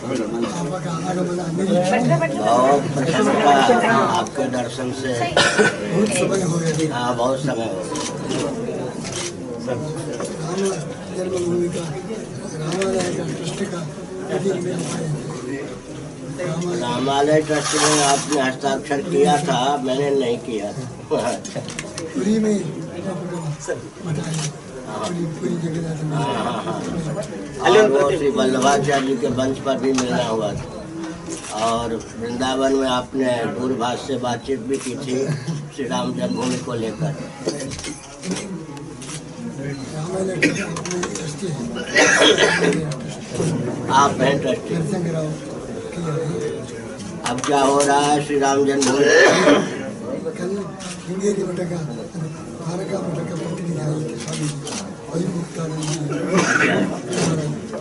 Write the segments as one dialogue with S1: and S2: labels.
S1: बहुत प्रसन्नता आपके दर्शन से।
S2: बहुत समय हो गया।
S1: हाँ, बहुत समय हो गया।
S2: जन्मभूमि का रामालय का ट्रस्ट का
S1: रामालय ट्रस्ट में आपने हस्ताक्षर किया था, मैंने नहीं किया था।
S2: पूरी में पूरी जगह।
S1: और वो श्री वल्लभाचार्य जी के वंश पर भी मिलना हुआ था। और वृंदावन में आपने दूरभाष से बातचीत भी की थी श्री राम जन्मभूमि को लेकर। आप हैं ट्रस्टी। अब क्या हो रहा है श्री राम जन्मभूमि?
S2: कल श्रृंगेरी मठ का द्वारका मठ का प्रतिनिधि आए थे, स्वामी अभिमुक्तानंद जी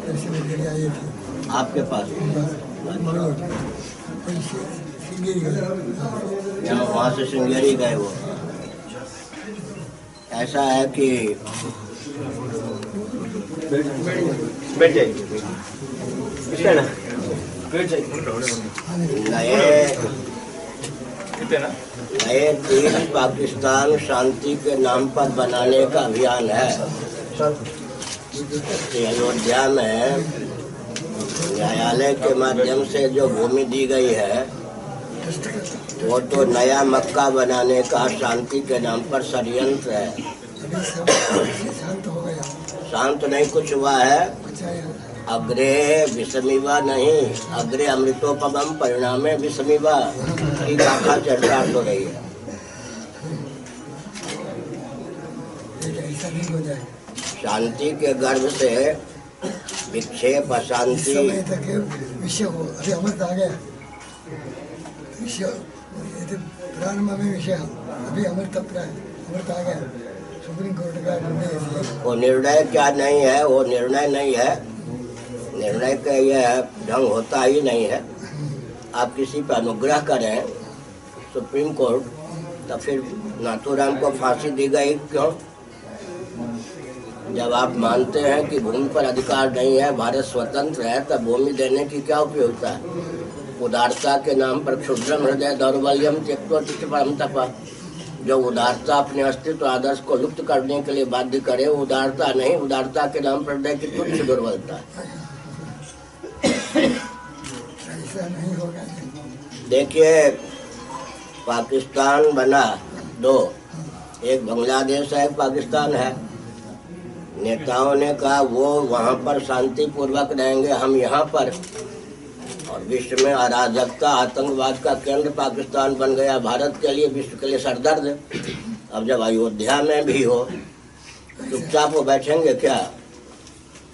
S2: दर्शन के लिए आए थे
S1: आपके पास।
S2: श्रृंगेरी गए,
S1: वहाँ से श्रृंगेरी गए वो। ऐसा है कि नए तीन पाकिस्तान शांति के नाम पर बनाने का अभियान है। अयोध्या में न्यायालय के माध्यम से जो भूमि दी गई है वो तो नया मक्का बनाने का शांति के नाम पर षड्यंत्र है। शांत नहीं कुछ हुआ है। अग्रे विषमिवा नहीं, अग्रे अमृतोपमं परिणामे विषमिवा की गाथा चर्चा हो रही है। शांति के गर्भ से विक्षेप अशांति।
S2: विषय हो अभी अमृत आ गया, विषय प्रारंभ में विषय, अभी अमृत आ गया। सुप्रीम कोर्ट का निर्णय,
S1: वो निर्णय क्या नहीं है, वो निर्णय नहीं है। निर्णय का यह ढंग होता ही नहीं है। आप किसी पर अनुग्रह करें सुप्रीम कोर्ट, तो फिर नाथूराम को फांसी दी गई क्यों? जब आप मानते हैं कि भूमि पर अधिकार नहीं है, भारत स्वतंत्र है, तब भूमि देने की क्या उपयोगिता है? उदारता के नाम पर क्षुद्रम हृदय दौर्बल्यम त्यक्त्वा परम तप। जो उदारता अपने अस्तित्व आदर्श को लुप्त करने के लिए बाध्य करे, उदारता नहीं, उदारता के नाम पर हृदय की तुच्छ दुर्बलता है। देखिए, पाकिस्तान बना दो, एक बांग्लादेश है, एक पाकिस्तान है। नेताओं ने कहा वो वहाँ पर शांति पूर्वक रहेंगे, हम यहाँ पर। और विश्व में अराजकता आतंकवाद का केंद्र पाकिस्तान बन गया, भारत के लिए, विश्व के लिए सरदर्द। अब जब अयोध्या में भी हो, चुपचाप वो बैठेंगे क्या?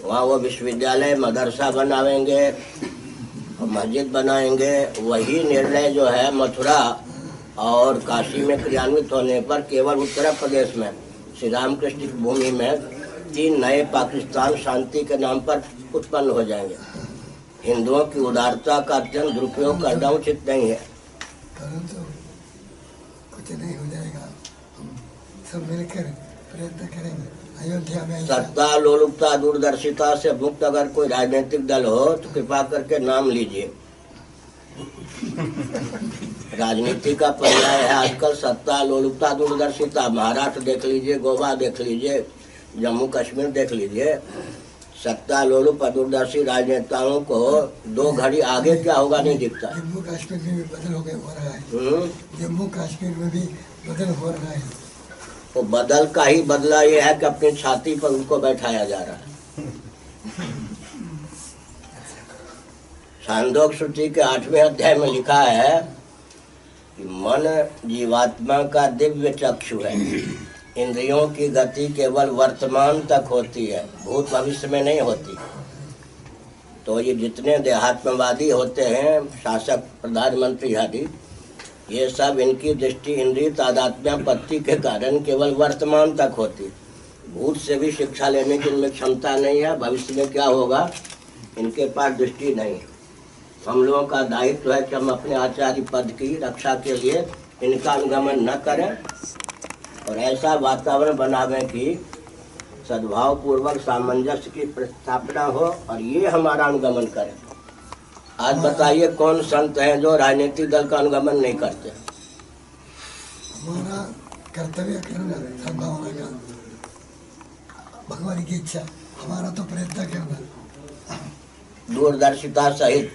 S1: वहाँ वो विश्वविद्यालय मदरसा बनाएंगे और मस्जिद बनाएंगे। वही निर्णय जो है मथुरा और काशी में क्रियान्वित होने पर केवल उत्तर प्रदेश में श्री रामकृष्ण की भूमि में 3 नए पाकिस्तान शांति के नाम पर उत्पन्न हो जाएंगे। हिंदुओं की उदारता का अत्यंत दुरुपयोग करना उचित नहीं है।
S2: कुछ नहीं हो जाएगा, सब मिलकर प्रयत्न करेंगे। अयोध्या में
S1: सत्ता लोलुपता दूरदर्शिता से मुक्त अगर कोई राजनीतिक दल हो तो कृपा करके नाम लीजिए। राजनीति का पर्याय है आजकल सत्ता लोलुपता दूरदर्शिता। महाराष्ट्र देख लीजिए, गोवा देख लीजिए, जम्मू कश्मीर देख लीजिए। सत्ता लोलुप दूरदर्शी राजनेताओं को 2 घड़ी आगे क्या होगा नहीं दिखता।
S2: जम्मू कश्मीर में भी बदल हो रहा है। जम्मू कश्मीर में भी बदल हो रहा है।
S1: वो बदल का ही बदला ये है कि अपनी छाती पर उनको बैठाया जा रहा है। छांदोग्य श्रुति के 8वें अध्याय में लिखा है कि मन जीवात्मा का दिव्य चक्षु है। इंद्रियों की गति केवल वर्तमान तक होती है, भूत भविष्य में नहीं होती। तो ये जितने देहात्मवादी होते हैं, शासक प्रधानमंत्री आदि, ये सब इनकी दृष्टि इंद्रिय तादात्म्यपत्ति के कारण केवल वर्तमान तक होती। भूत से भी शिक्षा लेने की इनमें क्षमता नहीं है। भविष्य में क्या होगा इनके पास दृष्टि नहीं। हम लोगों का दायित्व है कि हम अपने आचार्य पद की रक्षा के लिए इनका अनुगमन न करें और ऐसा वातावरण बनावें कि सद्भाव पूर्वक सामंजस्य की स्थापना हो और ये हमारा अनुगमन करें। आज बताइए कौन संत हैं जो राजनीतिक दल का अनुगमन नहीं करते?
S2: हमारा कर्तव्य करना सद्भावना का, भगवान की इच्छा, हमारा तो प्रयत्न करना
S1: दूरदर्शिता सहित।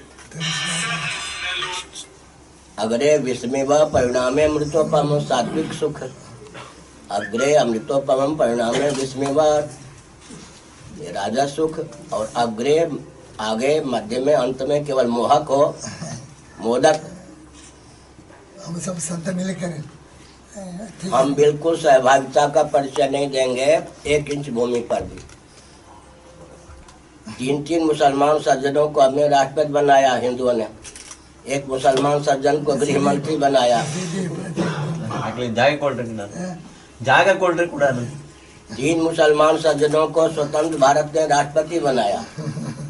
S1: अग्रे विस्मेव परिणामे अमृतोपम सात्विक सुख, अग्रे अमृतोपम परिणामे विस्मेव ये राजा सुख, और अग्रे आगे मध्य में अंत में केवल मोहक हो मोदक।
S2: हम सब संत मिलकर
S1: हम बिल्कुल सहभागिता का परिचय नहीं देंगे 1 इंच भूमि पर भी। 3 मुसलमान सज्जनों को हमने राष्ट्रपति बनाया हिंदुओं ने, 1 मुसलमान सज्जन को गृह मंत्री बनाया।
S3: जाएगा कोल्ड ड्रिंक उड़ाना।
S1: 3 मुसलमान सज्जनों को स्वतंत्र भारत ने राष्ट्रपति बनाया,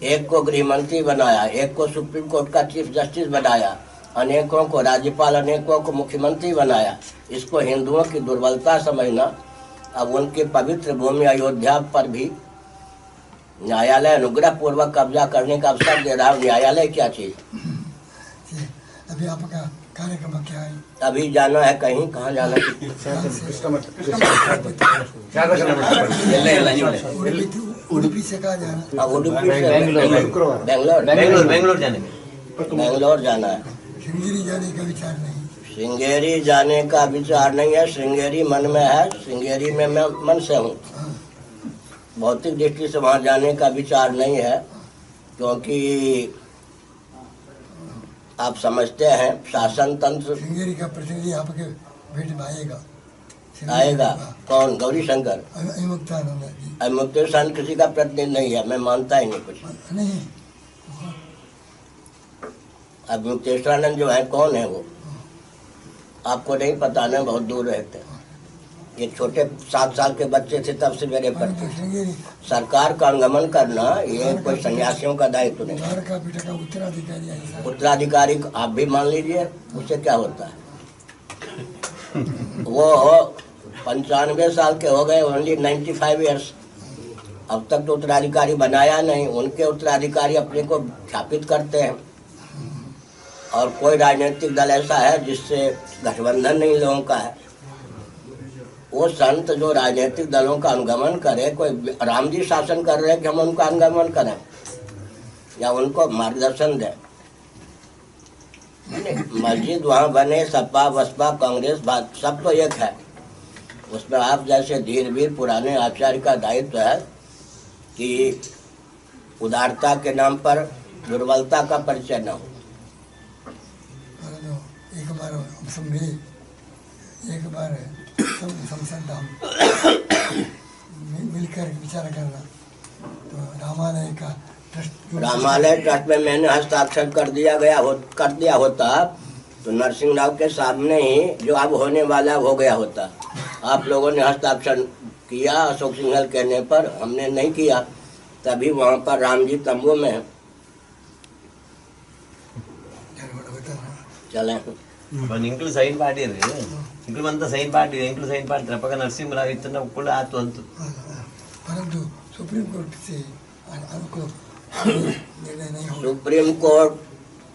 S1: 1 को गृह मंत्री बनाया, 1 को सुप्रीम कोर्ट का चीफ जस्टिस बनाया, अनेकों को राज्यपाल, अनेकों को मुख्यमंत्री बनाया। इसको हिंदुओं की दुर्बलता समझना। अब उनके पवित्र भूमि अयोध्या पर भी न्यायालय अनुग्रह पूर्वक कब्जा करने का अवसर दे रहा है। न्यायालय क्या चीज?
S2: अभी आपका कार्यक्रम क्या है?
S1: अभी जाना है कहीं, कहाँ जाना है?
S2: उडुपी से कहाँ जाना?
S1: उडुपी से बेंगलोर जाना है।
S2: श्रृंगेरी जाने का विचार नहीं?
S1: श्रृंगेरी जाने का विचार नहीं है। श्रृंगेरी मन में है, श्रृंगेरी में मैं मन से हूँ। भौतिक दृष्टि से वहाँ जाने का विचार नहीं है, क्योंकि आप समझते हैं शासन तंत्र।
S2: श्रृंगेरी का प्रतिनिधि आपके भेंट में आएगा?
S1: आएगा कौन? गौरी शंकर।
S2: अमुक्तानंद।
S1: अमुक्तेश्वर किसी का प्रतिनिधि नहीं है, मैं मानता ही नहीं कुछ
S2: नहीं।
S1: अब मुक्तेश्वरानंद जो है कौन है वो? आपको नहीं पता ना, बहुत दूर रहते हैं। ये छोटे 7 साल के बच्चे थे तब से मेरे पर। सरकार का अनुगमन करना ये कोई सन्यासियों का दायित्व नहीं। उत्तराधिकारी आप भी मान लीजिए, उससे क्या होता है? वो 95 साल के हो गए, ओनली 95 ईयर्स। अब तक तो उत्तराधिकारी बनाया नहीं। उनके उत्तराधिकारी अपने को स्थापित करते हैं। और कोई राजनीतिक दल ऐसा है जिससे गठबंधन नहीं लोगों का है। वो संत जो राजनीतिक दलों का अनुगमन करे, कोई राम जी शासन कर रहे हैं कि हम उनका अनुगमन करें या उनको मार्गदर्शन दें? मस्जिद वहाँ बने, सपा बसपा कांग्रेस सब तो एक है। उसमें आप जैसे धीरवीर पुराने आचार्य का दायित्व है कि उदारता के नाम पर दुर्बलता का परिचय न हो।
S2: एक बार हम सब मिले, एक बार संसद मिलकर विचार करना। तो
S1: रामालय ट्रस्ट में मैंने हस्ताक्षर कर दिया होता तो नरसिंह राव के सामने ही जो अब होने वाला हो गया होता। आप लोगों ने हस्ताक्षर किया अशोक सिंघल कहने पर, हमने नहीं किया। तभी वहाँ पर राम जी तंबू में है। चले
S3: ఇంట్లో సైన్ పార్టీ ఇంట్లో అంతా సైన్ పార్టీ ఇంట్లో సైన్ పార్టీ తప్పక నరసింహరావు ఇతను కూడా ఆతు అంతు
S2: परंतु सुप्रीम कोर्ट से हमको निर्णय नहीं होगा।
S1: सुप्रीम कोर्ट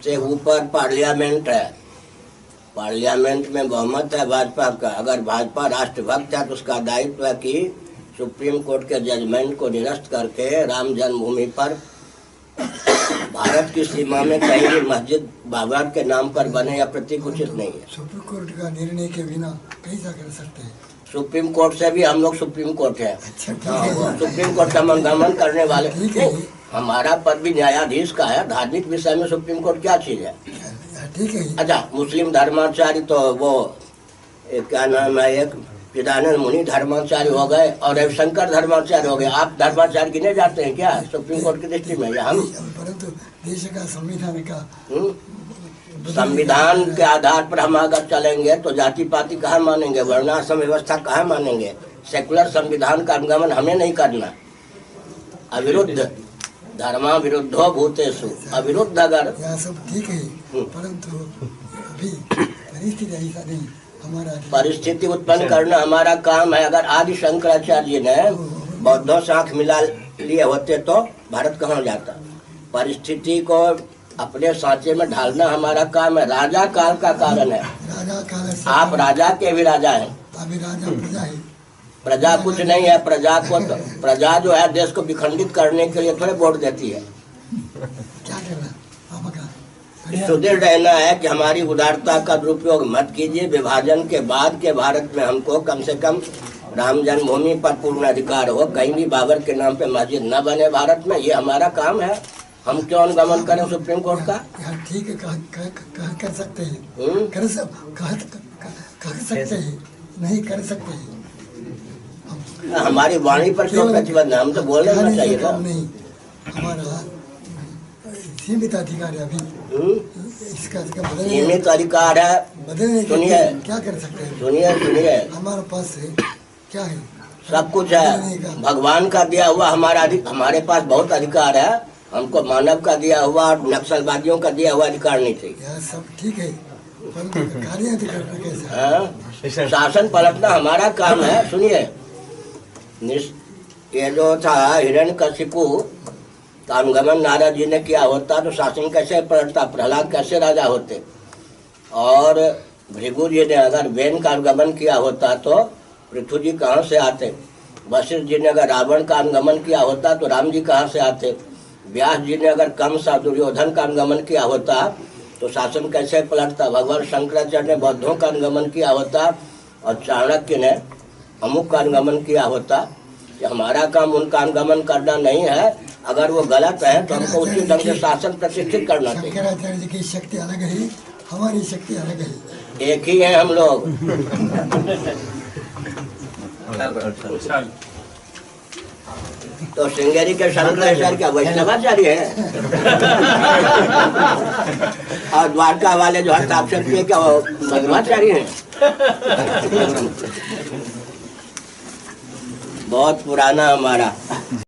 S1: से ऊपर पार्लियामेंट है। पार्लियामेंट में बहुमत है भाजपा का। अगर भाजपा राष्ट्रभक्त है तो उसका दायित्व है कि सुप्रीम कोर्ट के जजमेंट को निरस्त करके राम जन्मभूमि पर भारत की सीमा में कहीं भी मस्जिद बाबा के नाम पर बने या प्रतीक उचित नहीं है।
S2: सुप्रीम कोर्ट का निर्णय के बिना कैसा कर सकते हैं?
S1: सुप्रीम कोर्ट से भी हम लोग सुप्रीम कोर्ट है। सुप्रीम कोर्ट का अनुगमन करने वाले हमारा पद भी न्यायाधीश का है। धार्मिक विषय में सुप्रीम कोर्ट क्या चीज है?
S2: ठीक है।
S1: अच्छा, मुस्लिम धर्माचार्य तो वो क्या नाम है, एक चिदानंद मुनि धर्माचार्य हो गए और रविशंकर धर्माचार्य हो गए। आप धर्माचार्य गिने जाते हैं क्या सुप्रीम कोर्ट की दृष्टि में? या हम?
S2: परंतु देश का संविधान का
S1: संविधान के आधार पर हम अगर चलेंगे तो जाति पाति कहाँ मानेंगे, वर्णाश्रम व्यवस्था कहाँ मानेंगे? सेकुलर संविधान का अनुगमन हमें नहीं करना। अविरुद्ध धर्मा विरुद्धो भूतेषु, अविरुद्ध अगर
S2: सब ठीक है, परंतु अभी परिस्थिति ऐसा नहीं। हमारा
S1: परिस्थिति उत्पन्न करना हमारा काम है। अगर आदि शंकराचार्य जी ने बौद्धों से आंख मिला लिए होते तो भारत कहाँ जाता? परिस्थिति को अपने सांचे में ढालना हमारा काम है। राजा काल का कारण है।
S2: राजा काल से
S1: आप राजा के भी राजा हैं।
S2: अभी राजा प्रजा है।
S1: प्रजा कुछ नहीं है। प्रजा को तो, प्रजा जो है देश को विखंडित करने के लिए थोड़े वोट देती है।
S2: क्या करना आपका
S1: सुदृढ़ रहना है कि हमारी उदारता का दुरुपयोग मत कीजिए। विभाजन के बाद के भारत में हमको कम से कम राम जन्मभूमि पर पूर्ण अधिकार हो। कहीं भी बाबर के नाम पे मस्जिद न बने भारत में। ये हमारा काम है। हम क्यों अनुगमन करें सुप्रीम कोर्ट का?
S2: यार ठीक है, कर सकते हैं, कर सकते हैं, नहीं कर सकते हैं।
S1: हमारी वाणी पर क्यों प्रतिबंध है? हम तो बोल रहे चाहिए था।
S2: नहीं, हमारा सीमित अधिकार है अभी। इसका
S1: सीमित अधिकार है।
S2: बदलने के
S1: सुनिए,
S2: लिए क्या कर सकते हैं?
S1: सुनिए,
S2: हमारे पास है क्या है?
S1: सब कुछ है। भगवान का दिया हुआ हमारे पास बहुत अधिकार है। हमको मानव का दिया हुआ और नक्सलवादियों का दिया हुआ अधिकार नहीं चाहिए।
S2: यार सब ठीक है, कार्य करना कैसे?
S1: शासन पलटना हमारा काम है। सुनिए, ये जो था हिरण्यकशिपु का अनुगमन नारद जी ने किया होता तो शासन कैसे पलटता? प्रहलाद कैसे राजा होते? और भृगु जी ने अगर वेन का अनुगमन किया होता तो पृथ्वी जी कहाँ से आते? वशिष्ठ जी ने अगर रावण का अनुगमन किया होता तो राम जी कहाँ से आते? व्यास जी ने अगर कंस और दुर्योधन का अनुगमन किया होता तो शासन कैसे पलटता? भगवान शंकराचार्य ने बौद्धों का अनुगमन किया होता और चाणक्य ने अमुक का अनुगमन किया होता। कि हमारा काम उनका अनुगमन करना नहीं है। अगर वो गलत है तो हमको उसी ढंग से शासन प्रतिष्ठित करना चाहिए।
S2: शंकराचार्य जी की शक्ति अलग है, हमारी शक्ति अलग है।
S1: एक ही है हम लोग। तो श्रृंगेरी के शंकराचार्य क्या वैष्णवाचार्य है? और द्वारका वाले जो हस्ताक्षर किए क्या वो मध्वाचार्य हैं? बहुत पुराना हमारा